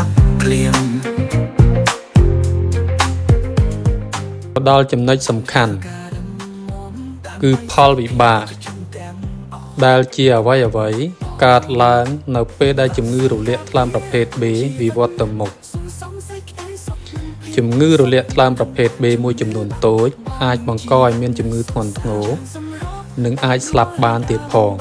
บเปลี่ยนដល់ចំណុចសំខាន់គឺផលវិបាកដែលជាអ្វីកើតឡើងនៅពេលដែលជំងឺរលាកថ្លើមប្រភេទ B វិវត្តទៅមុខជំងឺរលាកថ្លើមប្រភេទ B មួយចំនួនតូចអាចបង្កឲ្យមានជំងឺធ្ងន់ធ្ងរនិងអាចស្លាប់បានទៀតផង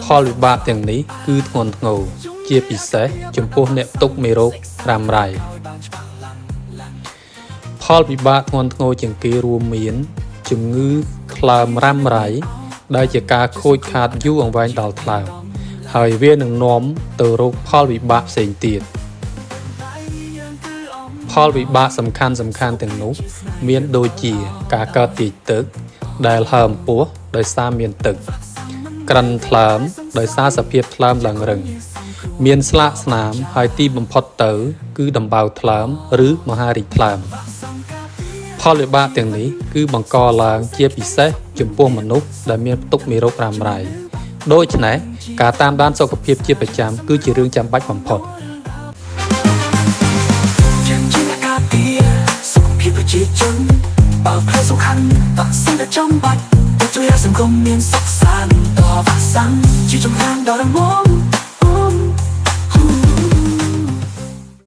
ផលវិបាកទាំងនេះគឺធ្ងន់ធ្ងរជាពិសេសចំពោះអ្នកផ្ទុកមេរោគរ៉ាំរ៉ៃផលវិបាកធ្ងន់ធ្ងរជាងគេរួមមានជំងឺថ្លើមរ៉ាំរ៉ៃដែលជាការខូចខាតយូរអង្វែងដល់ថ្លើមហើយវានឹងនាំទៅរកផលវិបាកផ្សេងទៀតផលវិបាកសំខាន់ទាំងនោះមានដូចជាការកើតទាញទឹកដែលហើមពោះដោយសារមានទឹកក្រិនថ្លើមដោយសារសភាពថ្លើមឡើងរឹងមានស្លាកស្នាមហើយទីបំផុតទៅគឺដំបៅថ្លើមឬមហារីកថ្លើមផលវិបាកទាំងនេះគឺបង្កឡើងជាពិសេសចំពោះមនុស្សដែលមានផ្ទុកមេរោគរ៉ាំរ៉ៃដូច្នេះការតាមដានសុខភាពជាប្រចាំគឺជារឿងចាំបាច់បំផុតសុខភាពប្រជាជនបើផ្នែកសំខាន់វ៉ាក់សាំងដែលចំបាច់ជួយឲ្យសង្គមមានសុខសាន្តតវ៉ាក់សាំងជាជំហានដ៏រឹងមាំ